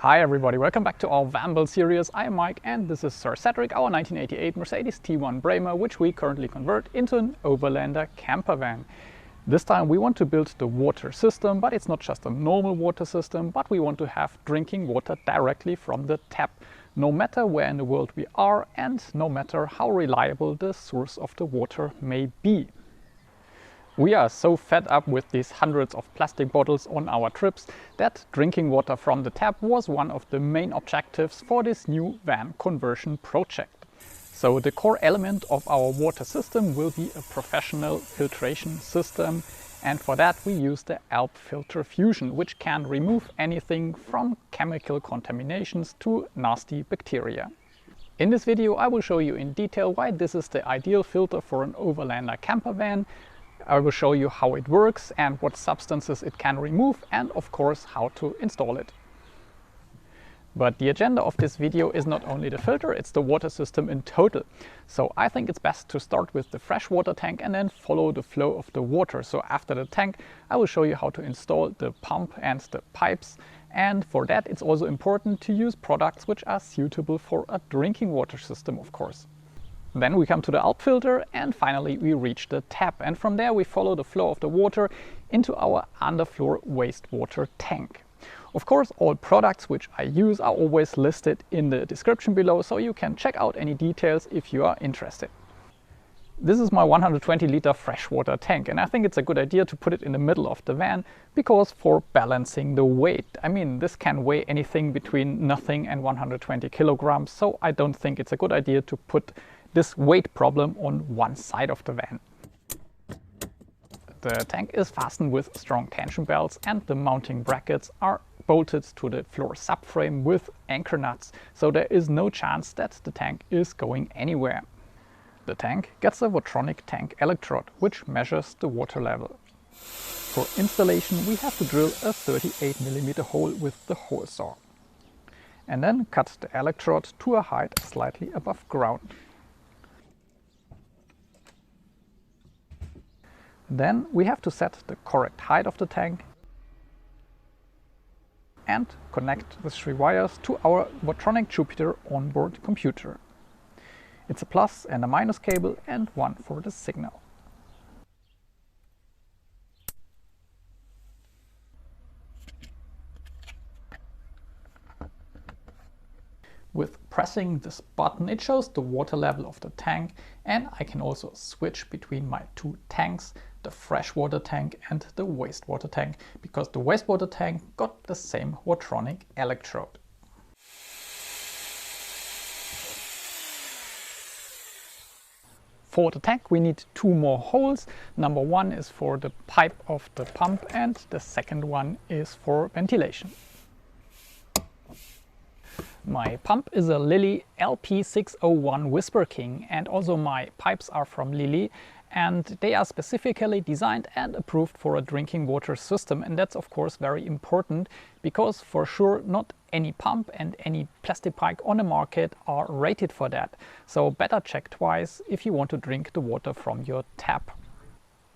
Hi everybody, welcome back to our van build series. I am Mike and this is Sir Cedric, our 1988 Mercedes T1 Bremer, which we currently convert into an overlander camper van. This time we want to build the water system, but it's not just a normal water system, but we want to have drinking water directly from the tap, no matter where in the world we are and no matter how reliable the source of the water may be. We are so fed up with these hundreds of plastic bottles on our trips that drinking water from the tap was one of the main objectives for this new van conversion project. So the core element of our water system will be a professional filtration system, and for that we use the Alb Filter Fusion, which can remove anything from chemical contaminations to nasty bacteria. In this video I will show you in detail why this is the ideal filter for an overlander camper van. I will show you how it works and what substances it can remove, and of course how to install it. But the agenda of this video is not only the filter, it's the water system in total. So I think it's best to start with the freshwater tank and then follow the flow of the water. So after the tank I will show you how to install the pump and the pipes, and for that it's also important to use products which are suitable for a drinking water system, of course. Then we come to the Alb filter and finally we reach the tap, and from there we follow the flow of the water into our underfloor wastewater tank. Of course, all products which I use are always listed in the description below, so you can check out any details if you are interested. This is my 120-liter freshwater tank, and I think it's a good idea to put it in the middle of the van because for balancing the weight. I mean, this can weigh anything between nothing and 120 kilograms, so I don't think it's a good idea to put this weight problem on one side of the van. The tank is fastened with strong tension belts and the mounting brackets are bolted to the floor subframe with anchor nuts, so there is no chance that the tank is going anywhere. The tank gets a Votronic tank electrode, which measures the water level. For installation we have to drill a 38mm hole with the hole saw and then cut the electrode to a height slightly above ground. Then we have to set the correct height of the tank and connect the 3 wires to our Votronic Jupiter onboard computer. It's a plus and a minus cable and one for the signal. With pressing this button it shows the water level of the tank, and I can also switch between my two tanks, the freshwater tank and the wastewater tank, because the wastewater tank got the same Votronic electrode. For the tank we need 2 more holes. Number 1 is for the pipe of the pump and the second one is for ventilation. My pump is a Lilie LP061 Whisper King, and also my pipes are from Lilie, and they are specifically designed and approved for a drinking water system, and that's of course very important because for sure not any pump and any plastic pipe on the market are rated for that. So better check twice if you want to drink the water from your tap.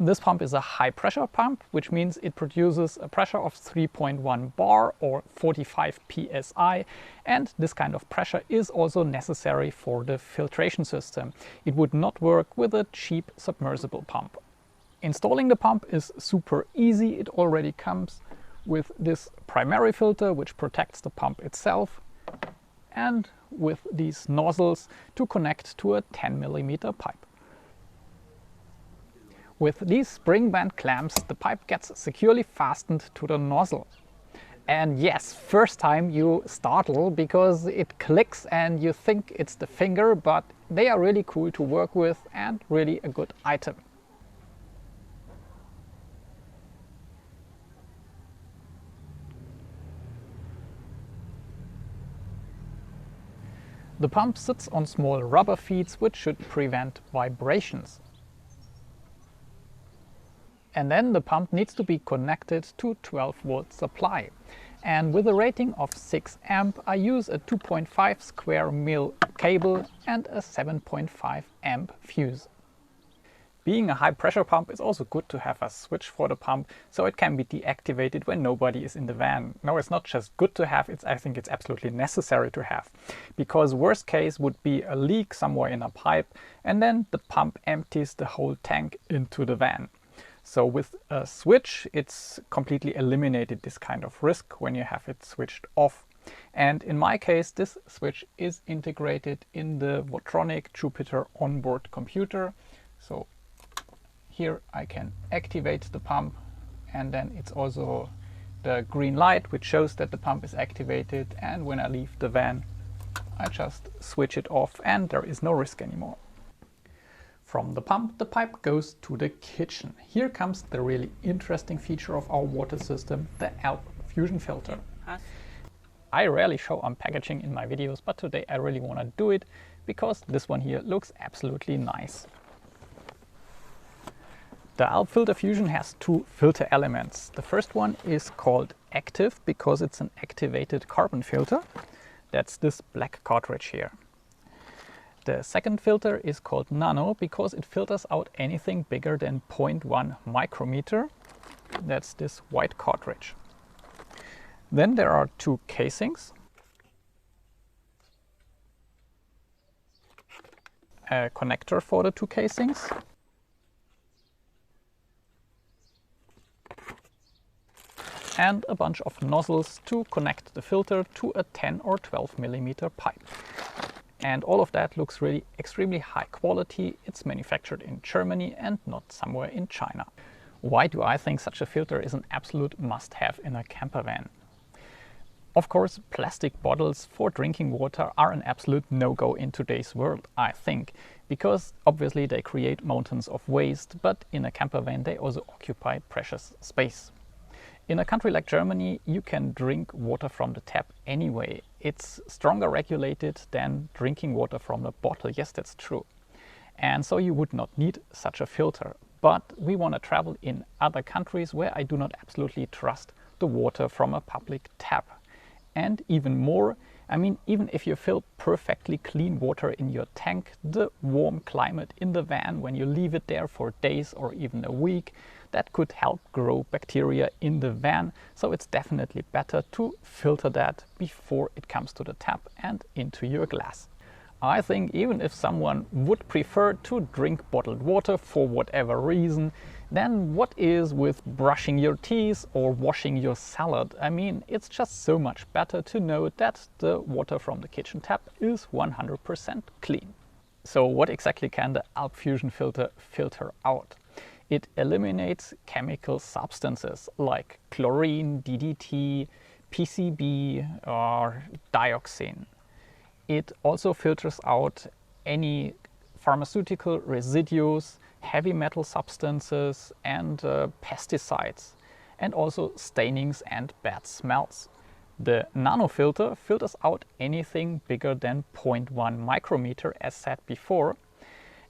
This pump is a high pressure pump, which means it produces a pressure of 3.1 bar or 45 psi, and this kind of pressure is also necessary for the filtration system. It would not work with a cheap submersible pump. Installing the pump is super easy. It already comes with this primary filter which protects the pump itself, and with these nozzles to connect to a 10mm pipe. With these spring band clamps the pipe gets securely fastened to the nozzle. And yes, first time you startle because it clicks and you think it's the finger, but they are really cool to work with and really a good item. The pump sits on small rubber feet which should prevent vibrations. And then the pump needs to be connected to 12-volt supply. And with a rating of 6 amp I use a 2.5 square mil cable and a 7.5 amp fuse. Being a high pressure pump, it's also good to have a switch for the pump so it can be deactivated when nobody is in the van. No, it's not just good to have, I think it's absolutely necessary to have. Because worst case would be a leak somewhere in a pipe and then the pump empties the whole tank into the van. So with a switch, it's completely eliminated this kind of risk when you have it switched off. And in my case, this switch is integrated in the Votronic Jupiter onboard computer. So here I can activate the pump, and then it's also the green light which shows that the pump is activated, and when I leave the van I just switch it off and there is no risk anymore. From the pump, the pipe goes to the kitchen. Here comes the really interesting feature of our water system, the Alb Fusion filter. I rarely show unpackaging in my videos, but today I really want to do it because this one here looks absolutely nice. The Alb Filter Fusion has two filter elements. The first one is called active because it's an activated carbon filter. That's this black cartridge here. The second filter is called nano because it filters out anything bigger than 0.1 micrometer. That's this white cartridge. Then there are two casings. A connector for the two casings. And a bunch of nozzles to connect the filter to a 10 or 12 millimeter pipe. And all of that looks really extremely high quality. It's manufactured in Germany and not somewhere in China. Why do I think such a filter is an absolute must-have in a camper van? Of course, plastic bottles for drinking water are an absolute no-go in today's world, I think, because obviously they create mountains of waste, but in a camper van they also occupy precious space. In a country like Germany, you can drink water from the tap anyway. It's stronger regulated than drinking water from a bottle. Yes, that's true. And so you would not need such a filter. But we want to travel in other countries where I do not absolutely trust the water from a public tap. And even more, I mean, even if you fill perfectly clean water in your tank, the warm climate in the van, when you leave it there for days or even a week, that could help grow bacteria in the van. So it's definitely better to filter that before it comes to the tap and into your glass. I think even if someone would prefer to drink bottled water for whatever reason, then what is with brushing your teeth or washing your salad? I mean, it's just so much better to know that the water from the kitchen tap is 100% clean. So what exactly can the Alb Fusion filter filter out? It eliminates chemical substances like chlorine, DDT, PCB or dioxin. It also filters out any pharmaceutical residues, heavy metal substances and pesticides, and also stainings and bad smells. The nano filter filters out anything bigger than 0.1 micrometer as said before,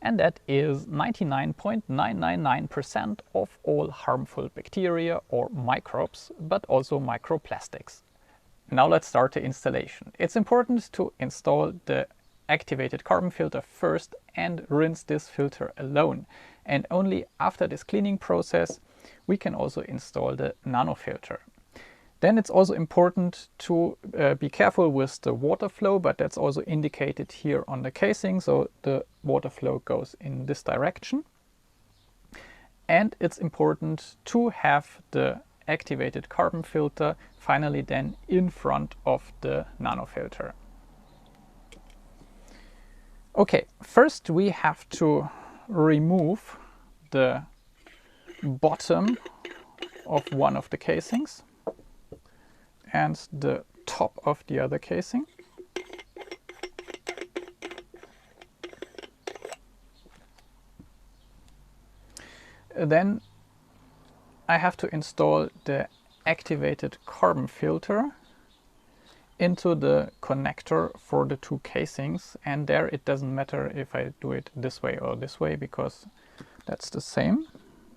and that is 99.999% of all harmful bacteria or microbes, but also microplastics. Now let's start the installation. It's important to install the activated carbon filter first and rinse this filter alone. And only after this cleaning process we can also install the nano filter. Then it's also important to be careful with the water flow, but that's also indicated here on the casing. So the water flow goes in this direction. And it's important to have the activated carbon filter finally then in front of the nano filter. Okay, first we have to remove the bottom of one of the casings and the top of the other casing. Then I have to install the activated carbon filter into the connector for the two casings, and there it doesn't matter if I do it this way or this way because that's the same.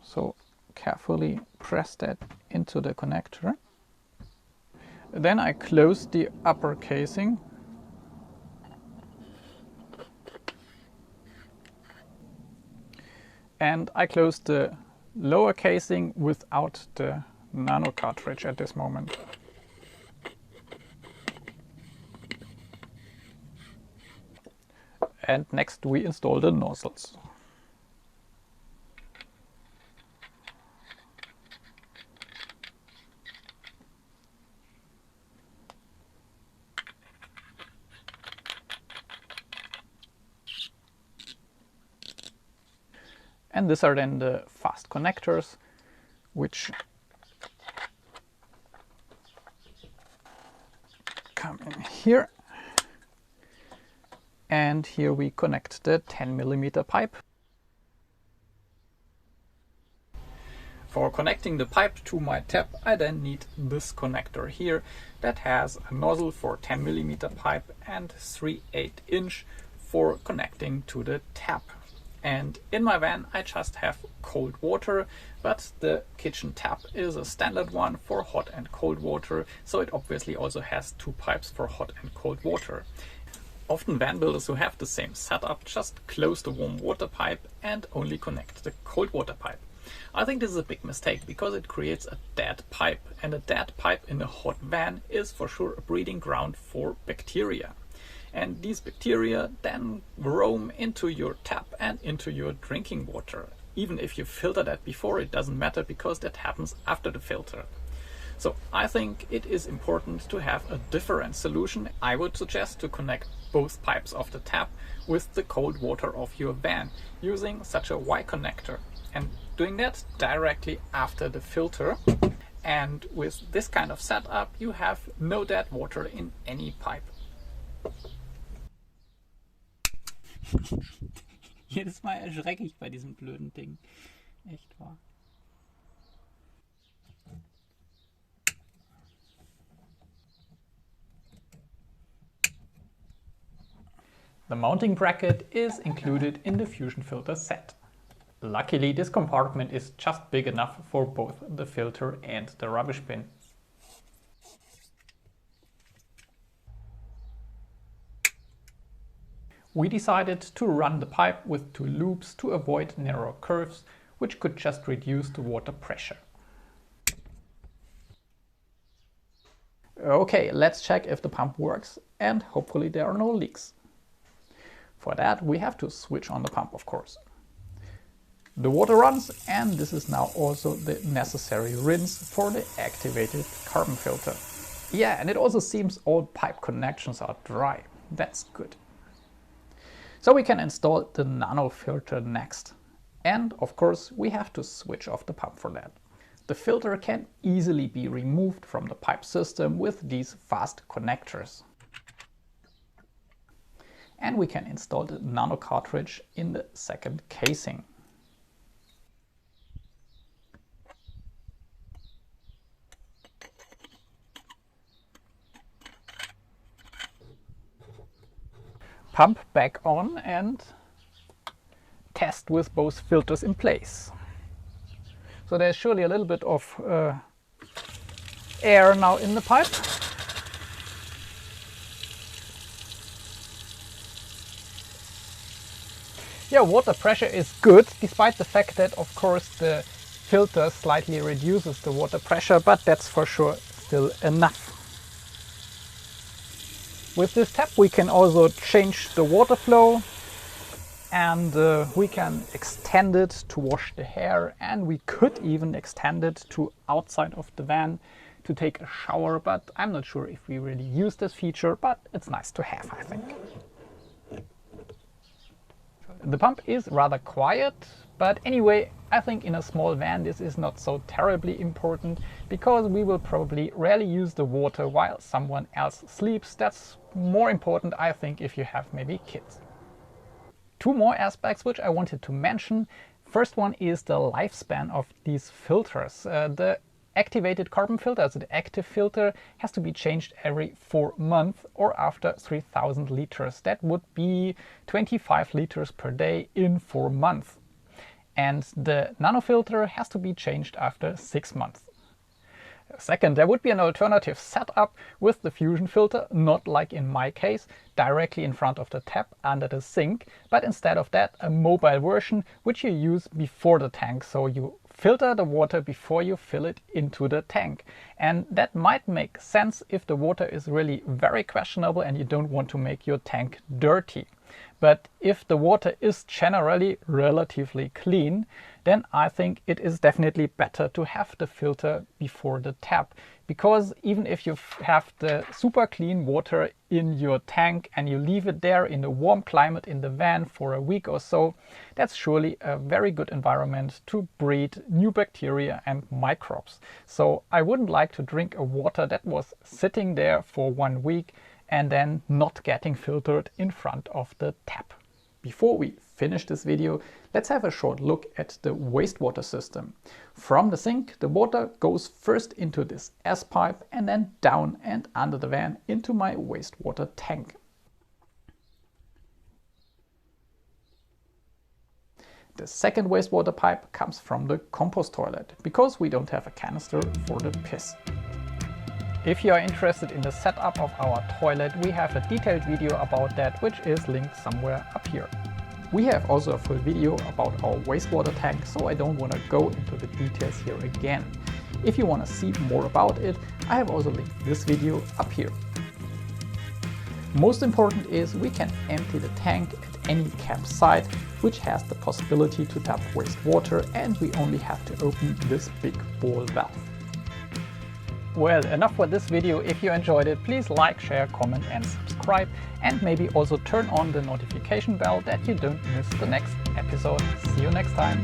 So carefully press that into the connector. Then I close the upper casing. And I closed the lower casing without the nano cartridge at this moment. And next we install the nozzles. And these are then the fast connectors, which come in here. And here we connect the 10mm pipe. For connecting the pipe to my tap, I then need this connector here that has a nozzle for 10mm pipe and 3/8" for connecting to the tap. And in my van I just have cold water, but the kitchen tap is a standard one for hot and cold water, so it obviously also has two pipes for hot and cold water. Often van builders who have the same setup just close the warm water pipe and only connect the cold water pipe. I think this is a big mistake because it creates a dead pipe, and a dead pipe in a hot van is for sure a breeding ground for bacteria. And these bacteria then roam into your tap and into your drinking water. Even if you filter that before, it doesn't matter because that happens after the filter. So I think it is important to have a different solution. I would suggest to connect both pipes of the tap with the cold water of your van using such a Y connector, and doing that directly after the filter. And with this kind of setup you have no dead water in any pipe. Jedes Mal erschrecke ich bei diesem blöden Ding. Echt wahr. The mounting bracket is included in the Fusion filter set. Luckily, this compartment is just big enough for both the filter and the rubbish bin. We decided to run the pipe with two loops to avoid narrow curves, which could just reduce the water pressure. Okay, let's check if the pump works, and hopefully there are no leaks. For that we have to switch on the pump, of course. The water runs, and this is now also the necessary rinse for the activated carbon filter. Yeah, and it also seems all pipe connections are dry. That's good. So we can install the nano filter next. And of course we have to switch off the pump for that. The filter can easily be removed from the pipe system with these fast connectors. And we can install the nano cartridge in the second casing. Pump back on and test with both filters in place. So there's surely a little bit of air now in the pipe. Yeah, water pressure is good, despite the fact that of course the filter slightly reduces the water pressure, but that's for sure still enough. With this tap we can also change the water flow, and we can extend it to wash the hair, and we could even extend it to outside of the van to take a shower, but I'm not sure if we really use this feature, but it's nice to have, I think. The pump is rather quiet, but anyway, I think in a small van this is not so terribly important, because we will probably rarely use the water while someone else sleeps. That's more important, I think, if you have maybe kids. Two more aspects which I wanted to mention. First one is the lifespan of these filters. The activated carbon filter, so the active filter, has to be changed every 4 months or after 3000 liters. That would be 25 liters per day in 4 months. And the nano filter has to be changed after 6 months. Second, there would be an alternative setup with the Fusion filter, not like in my case, directly in front of the tap under the sink, but instead of that, a mobile version which you use before the tank. So you filter the water before you fill it into the tank. And that might make sense if the water is really very questionable and you don't want to make your tank dirty. But if the water is generally relatively clean, then I think it is definitely better to have the filter before the tap. Because even if you have the super clean water in your tank and you leave it there in a warm climate in the van for a week or so, that's surely a very good environment to breed new bacteria and microbes. So I wouldn't like to drink a water that was sitting there for 1 week and then not getting filtered in front of the tap. Before we finish this video, let's have a short look at the wastewater system. From the sink, the water goes first into this S-pipe and then down and under the van into my wastewater tank. The second wastewater pipe comes from the compost toilet, because we don't have a canister for the piss. If you are interested in the setup of our toilet, we have a detailed video about that, which is linked somewhere up here. We have also a full video about our wastewater tank, so I don't want to go into the details here again. If you want to see more about it, I have also linked this video up here. Most important is we can empty the tank at any campsite, which has the possibility to tap wastewater, and we only have to open this big ball valve. Well, enough for this video. If you enjoyed it, please like, share, comment and subscribe, and maybe also turn on the notification bell that you don't miss the next episode. See you next time.